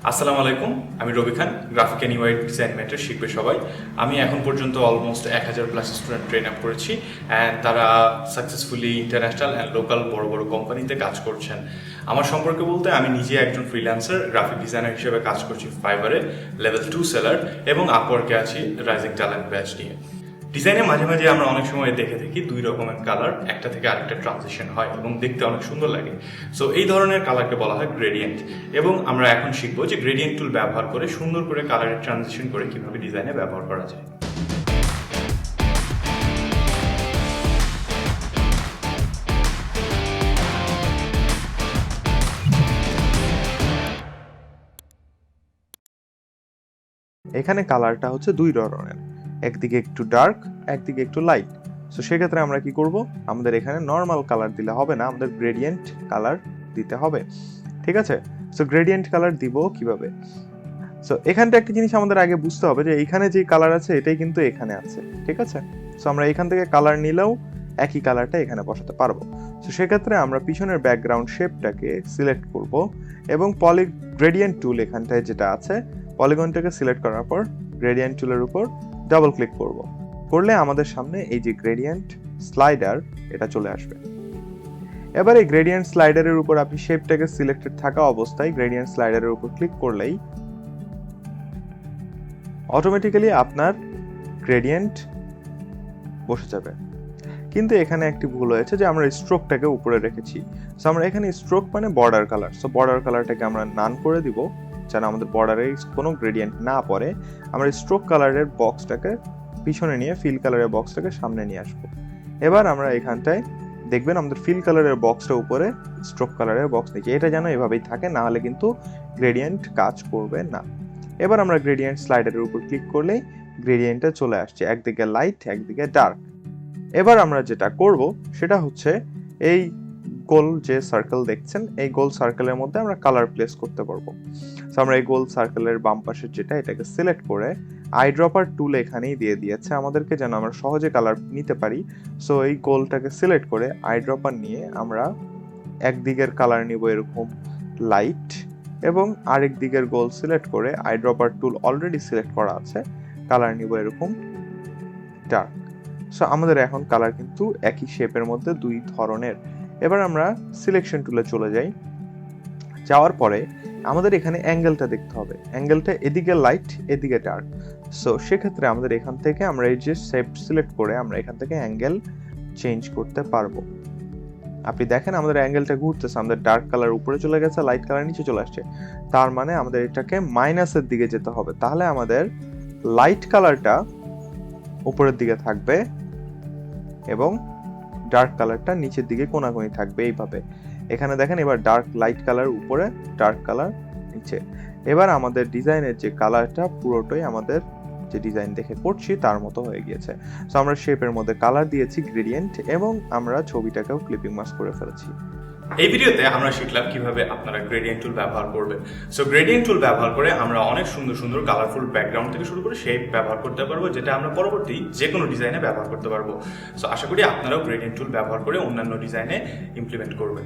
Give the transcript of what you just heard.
আসসালামু আলাইকুম, আমি Robi Khan, graphic and UI design mentor. শিখবে সবাই। আমি এখন পর্যন্ত অলমোস্ট 1000+ স্টুডেন্ট ট্রেন আপ করেছি অ্যান্ড তারা সাকসেসফুলি ইন্টারন্যাশনাল অ্যান্ড লোকাল বড় বড় কোম্পানিতে কাজ করছেন। আমার সম্পর্কে বলতে আমি নিজে একজন ফ্রিল্যান্সার গ্রাফিক ডিজাইনার হিসেবে কাজ করছি ফাইবারে, লেভেল 2 সেলার, এবং আপওয়ার্কে আছি রাইজিং ট্যালেন্ট ব্যাচ নিয়ে। ডিজাইনে মাঝে মাঝে আমরা অনেক সময় দেখে থাকি দুই রকমের কালার একটা থেকে আরেকটা ট্রানজিশন হয় এবং দেখতে অনেক সুন্দর লাগে। সো এই ধরনের কালারকে বলা হয় গ্রেডিয়েন্ট, এবং আমরা এখন শিখবো যে গ্রেডিয়েন্ট টুল ব্যবহার করে সুন্দর করে কালারের ট্রানজিশন করে কিভাবে ডিজাইনে ব্যবহার করা যায়। এখানে কালারটা হচ্ছে দুই ধরনের, একদিকে একটু ডার্ক, একদিকে একটু লাইট। সো সেক্ষেত্রে আমরা কি করব, আমাদের এখানে নর্মাল কালার দিলে হবে না, আমাদের গ্রেডিয়েন্ট কালার দিতে হবে। ঠিক আছে, সো গ্রেডিয়েন্ট কালার দিব কিভাবে? সো এখানটা একটা জিনিস আমাদের আগে বুঝতে হবে যে এইখানে যে কালার আছে এটাই কিন্তু এখানে আছে। ঠিক আছে, সো আমরা এখান থেকে কালার নিলেও একই কালারটা এখানে বসাতে পারবো। সো সেক্ষেত্রে আমরা পিছনের ব্যাকগ্রাউন্ড শেপটাকে সিলেক্ট করব এবং গ্রেডিয়েন্ট টুল এখানটায় যেটা আছে পলিগনটাকে সিলেক্ট করার পর গ্রেডিয়েন্ট টুলের উপর ডাবল ক্লিক করলে আমাদের সামনে এই যে গ্রেডিয়েন্ট স্লাইডার এটা চলে আসবে। এবার এই গ্রেডিয়েন্ট স্লাইডারের উপর আপনি শেপটাকে সিলেক্টেড থাকা অবস্থায় গ্রেডিয়েন্ট স্লাইডারের উপর ক্লিক করলেই অটোমেটিক্যালি আপনার গ্রেডিয়েন্ট বসে যাবে। কিন্তু এখানে একটি ভুল হয়েছে যে আমরা স্ট্রোকটাকে উপরে রেখেছি। সো আমরা এখানে স্ট্রোক মানে বর্ডার কালার, সো বর্ডার কালারটাকে আমরা নান করে দিব যেন আমাদের বর্ডারে কোনো গ্রেডিয়েন্ট না পড়ে। আমরা স্ট্রোক কালারের বক্সটাকে পিছনে নিয়ে ফিল কালারের বক্সটাকে সামনে নিয়ে আসবো। এবার আমরা এখানটায় দেখবেন আমাদের ফিল কালারের বক্সটা উপরে, স্ট্রোক কালারের বক্স নিচে, এটা যেন এভাবেই থাকে, না হলে কিন্তু গ্রেডিয়েন্ট কাজ করবে না। এবার আমরা গ্রেডিয়েন্ট স্লাইডারের উপর ক্লিক করলেই গ্রেডিয়েন্টটা চলে আসছে, একদিকে লাইট একদিকে ডার্ক। এবার আমরা যেটা করব সেটা হচ্ছে এই গোল যে সার্কেল দেখছেন এই গোল সার্কেলের মধ্যে আমরা কালার প্লেস করতে পারবো। সো আমরা এই গোল সার্কেলের বাম পাশে যেটা এটাকে সিলেক্ট করে আইড্রপার টুল এখানেই দিয়ে দিয়েছে আমাদেরকে যেন আমরা সহজে কালার নিতে পারি। সো এই গোলটাকে সিলেক্ট করে আইড্রপার নিয়ে আমরা একদিকের কালার নিব এরকম লাইট, এবং আরেক দিকের গোল সিলেক্ট করে আইড্রপার টুল অলরেডি সিলেক্ট করা আছে কালার নিব এরকম ডার্ক। সো আমাদের এখন কালার কিন্তু একই শেপের মধ্যে দুই ধরনের। এবার আমরা সিলেকশন টুলে চলে যাই। যাওয়ার পরে আমাদের এখানে অ্যাঙ্গেলটা দেখতে হবে, অ্যাঙ্গেলটা এদিকে লাইট এদিকে ডার্ক। সো সেক্ষেত্রে আমাদের এখান থেকে আমরা এই যে শেপ সিলেক্ট করে আমরা এখান থেকে অ্যাঙ্গেল চেঞ্জ করতে পারবো। আপনি দেখেন আমাদের অ্যাঙ্গেলটা ঘুরতেছে, আমাদের ডার্ক কালার উপরে চলে গেছে, লাইট কালার নিচে চলে আসছে। তার মানে আমাদের এটাকে মাইনাসের দিকে যেতে হবে, তাহলে আমাদের লাইট কালারটা উপরের দিকে থাকবে এবং ডার্ক কালারটা নিচের দিকে কোনাকুনি থাকবে এইভাবে। এখানে দেখেন এবার ডার্ক লাইট কালার উপরে, ডার্ক কালার নিচে। এবার আমাদের ডিজাইনের যে কালারটা পুরোটাই আমাদের যে ডিজাইন দেখে করছি তার মতো হয়ে গিয়েছে। সো আমরা শেপের মধ্যে কালার দিয়েছি গ্রেডিয়েন্ট, এবং আমরা ছবিটাকেও ক্লিপিং মাস্ক করে ফেলেছি। এই ভিডিওতে আমরা শিখলাম কিভাবে আপনারা গ্রেডিয়েন্ট টুল ব্যবহার করবেন। সো গ্রেডিয়েন্ট টুল ব্যবহার করে আমরা অনেক সুন্দর সুন্দর কালারফুল ব্যাকগ্রাউন্ড থেকে শুরু করে শেপ ব্যবহার করতে পারবো, যেটা আমরা পরবর্তী যে কোনো ডিজাইনে ব্যবহার করতে পারবো। সো আশা করি আপনারাও গ্রেডিয়েন্ট টুল ব্যবহার করে অন্যান্য ডিজাইনে ইমপ্লিমেন্ট করবেন।